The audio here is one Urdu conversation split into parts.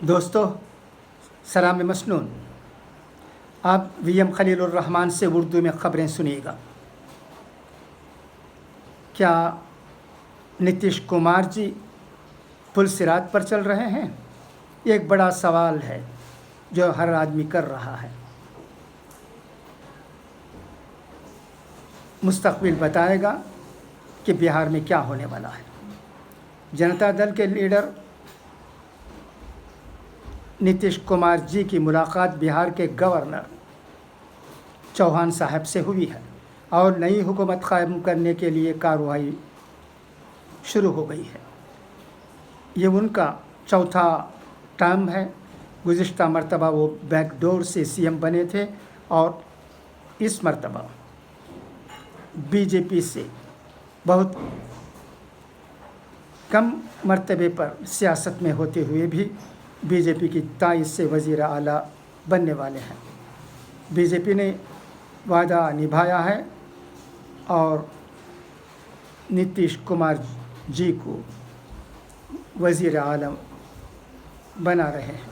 دوستو سلام مسنون، آپ وی ایم خلیل الرحمان سے اردو میں خبریں سنیے گا۔ کیا نتیش کمار جی پل صراط پر چل رہے ہیں؟ یہ ایک بڑا سوال ہے جو ہر آدمی کر رہا ہے۔ مستقبل بتائے گا کہ بہار میں کیا ہونے والا ہے۔ جنتا دل کے لیڈر نتیش کمار جی کی ملاقات بہار کے گورنر چوہان صاحب سے ہوئی ہے اور نئی حکومت قائم کرنے کے لیے کارروائی شروع ہو گئی ہے۔ یہ ان کا چوتھا ٹرم ہے۔ گزشتہ مرتبہ وہ بیک ڈور سے سی ایم بنے تھے اور اس مرتبہ بی جے پی سے بہت کم مرتبے پر سیاست میں ہوتے ہوئے بھی بی جے پی کی تائید سے وزیر اعلیٰ بننے والے ہیں۔ بی جے پی نے وعدہ نبھایا ہے اور نتیش کمار جی کو وزیر اعلیٰ بنا رہے ہیں۔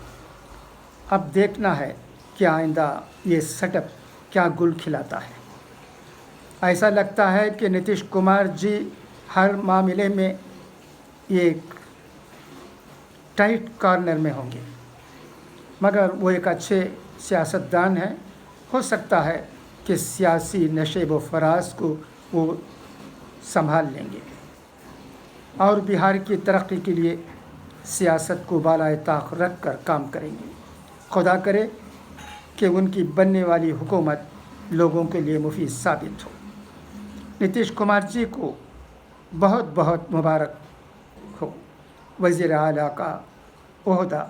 اب دیکھنا ہے کہ آئندہ یہ سیٹ اپ کیا گل کھلاتا ہے۔ ایسا لگتا ہے کہ نتیش کمار جی ہر معاملے میں ایک ٹائٹ کارنر میں ہوں گے، مگر وہ ایک اچھے سیاستدان ہیں۔ ہو سکتا ہے کہ سیاسی نشیب و فراز کو وہ سنبھال لیں گے اور بہار کی ترقی کے لیے سیاست کو بالائے طاق رکھ کر کام کریں گے۔ خدا کرے کہ ان کی بننے والی حکومت لوگوں کے لیے مفید ثابت ہو۔ نتیش کمار جی کو بہت بہت مبارک ہو وزیر اعلیٰ کا عہدہ،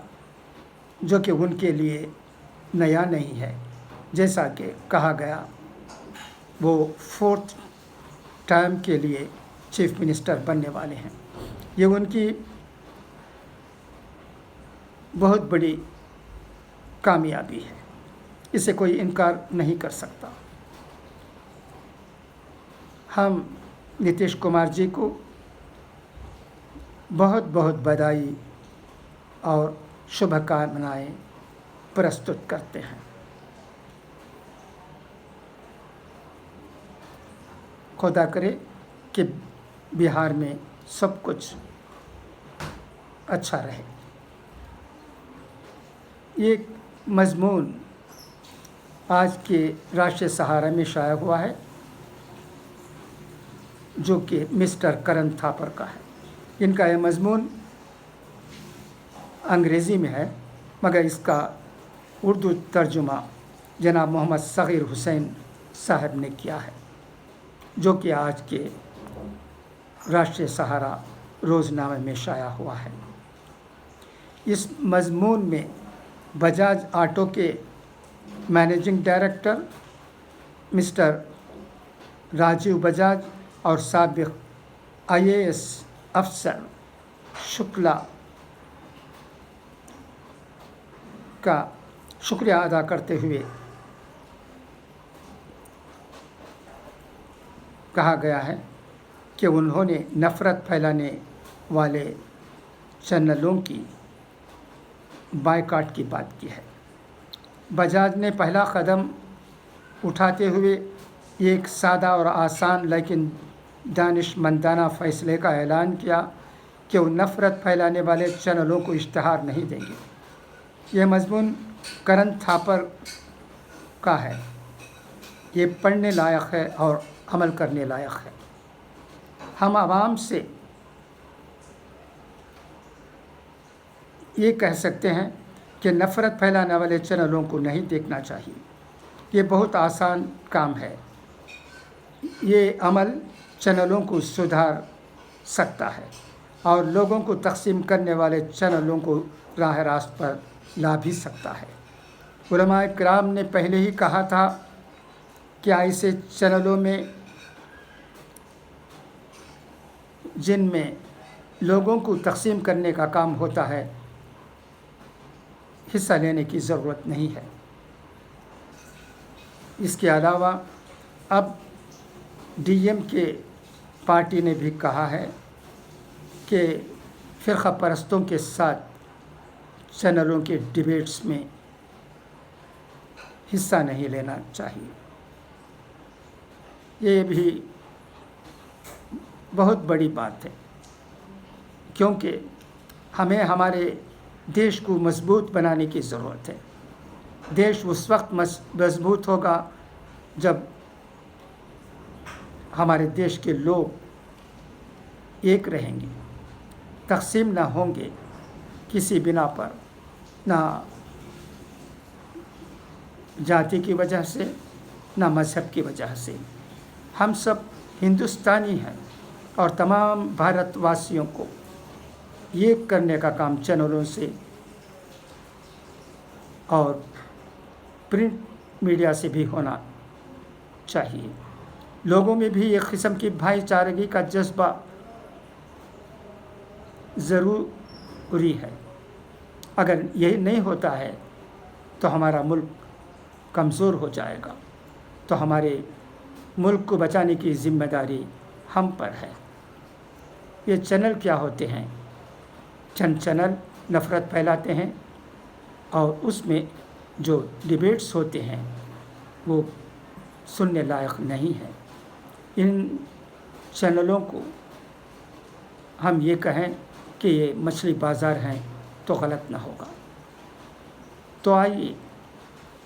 جو کہ ان کے لیے نیا نہیں ہے۔ جیسا کہ کہا گیا، وہ 4تھ ٹرم کے لیے چیف منسٹر بننے والے ہیں۔ یہ ان کی بہت بڑی کامیابی ہے، اسے کوئی انکار نہیں کر سکتا۔ ہم نتیش کمار جی کو بہت بہت بدائی اور شبھ کامنائیں پرستت کرتے ہیں۔ خدا کرے کہ بہار میں سب کچھ اچھا رہے۔ یہ مضمون آج کے راشٹریہ سہارا میں شائع ہوا ہے، جو کہ مسٹر کرن تھاپر کا ہے۔ ان کا یہ مضمون انگریزی میں ہے، مگر اس کا اردو ترجمہ جناب محمد صغیر حسین صاحب نے کیا ہے، جو کہ آج کے راشٹریہ سہارا روزنامے میں شائع ہوا ہے۔ اس مضمون میں بجاج آٹو کے managing director mister Rajiv Bajaj اور سابق آئی اے ایس افسر شکلا کا شکریہ ادا کرتے ہوئے کہا گیا ہے کہ انہوں نے نفرت پھیلانے والے چینلوں کی بائیکاٹ کی بات کی ہے۔ بجاج نے پہلا قدم اٹھاتے ہوئے ایک سادہ اور آسان لیکن دانشمندانہ فیصلے کا اعلان کیا کہ وہ نفرت پھیلانے والے چینلوں کو اشتہار نہیں دیں گے۔ یہ مضمون کرن تھاپر کا ہے۔ یہ پڑھنے لائق ہے اور عمل کرنے لائق ہے۔ ہم عوام سے یہ کہہ سکتے ہیں کہ نفرت پھیلانے والے چینلوں کو نہیں دیکھنا چاہیے۔ یہ بہت آسان کام ہے۔ یہ عمل چینلوں کو سدھار سکتا ہے اور لوگوں کو تقسیم کرنے والے چینلوں کو راہ راست پر لا بھی سکتا ہے۔ علماء کرام نے پہلے ہی کہا تھا کہ ایسے چینلوں میں جن میں لوگوں کو تقسیم کرنے کا کام ہوتا ہے حصہ لینے کی ضرورت نہیں ہے۔ اس کے علاوہ اب ڈی ایم کے پارٹی نے بھی کہا ہے کہ فرقہ پرستوں کے ساتھ چینلوں کے ڈیبیٹس میں حصہ نہیں لینا چاہیے. یہ بھی بہت بڑی بات ہے، کیونکہ ہمیں ہمارے دیش کو مضبوط بنانے کی ضرورت ہے. دیش اس وقت مضبوط ہوگا جب ہمارے دیش کے لوگ ایک رہیں گے، تقسیم نہ ہوں گے کسی بنا پر، نہ جاتی کی وجہ سے نہ مذہب کی وجہ سے. ہم سب ہندوستانی ہیں اور تمام بھارت واسیوں کو ایک کرنے کا کام چینلوں سے اور پرنٹ میڈیا سے بھی ہونا چاہیے. لوگوں میں بھی ایک قسم کی بھائی چارگی کا جذبہ ضروری ہے. اگر یہی نہیں ہوتا ہے تو ہمارا ملک کمزور ہو جائے گا. تو ہمارے ملک کو بچانے کی ذمہ داری ہم پر ہے. یہ چینل کیا ہوتے ہیں؟ چند چینل نفرت پھیلاتے ہیں اور اس میں جو ڈیبیٹس ہوتے ہیں وہ سننے لائق نہیں ہے. ان چینلوں کو ہم یہ کہیں کہ یہ مچھلی بازار ہیں تو غلط نہ ہوگا. تو آئیے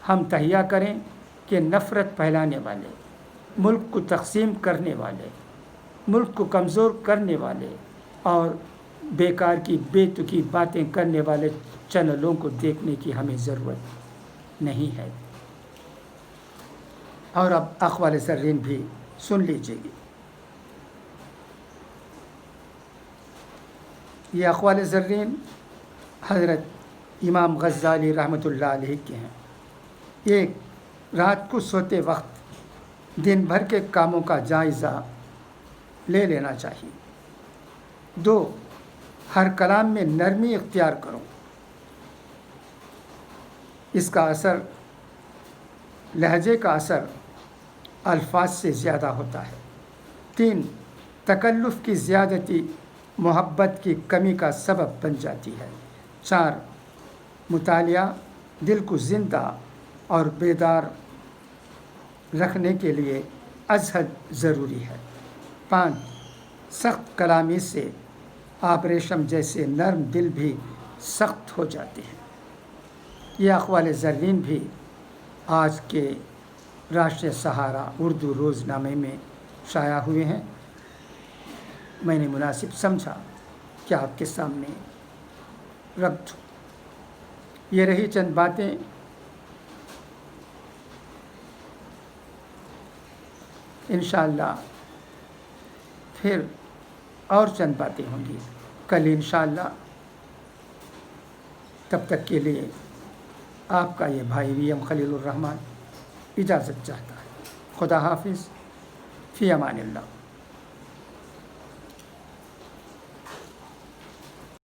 ہم تہیہ کریں کہ نفرت پھیلانے والے، ملک کو تقسیم کرنے والے، ملک کو کمزور کرنے والے اور بیکار کی بے تکی باتیں کرنے والے چینلوں کو دیکھنے کی ہمیں ضرورت نہیں ہے. اور اب اقوال زرین بھی سن لیجیے گی. یہ اقوال زرین حضرت امام غزالی رحمۃ اللہ علیہ کے ہیں. ایک، رات کو سوتے وقت دن بھر کے کاموں کا جائزہ لے لینا چاہیے. 2، ہر کلام میں نرمی اختیار کرو، اس کا اثر، لہجے کا اثر الفاظ سے زیادہ ہوتا ہے. 3، تکلف کی زیادتی محبت کی کمی کا سبب بن جاتی ہے. 4، مطالعہ دل کو زندہ اور بیدار رکھنے کے لیے ازحد ضروری ہے. 5، سخت کلامی سے آپ ریشم جیسے نرم دل بھی سخت ہو جاتے ہیں. یہ اقوال زرین بھی آج کے راشٹریہ سہارا اردو روزنامے میں شائع ہوئے ہیں. میں نے مناسب سمجھا کہ آپ کے سامنے رکھ دوں. یہ رہی چند باتیں. انشاءاللہ پھر اور چند باتیں ہوں گی کل انشاءاللہ. تب تک کے لیے آپ کا یہ بھائی وی ایم خلیل الرحمن اجازت چاہتا ہے. خدا حافظ، فی امان اللہ.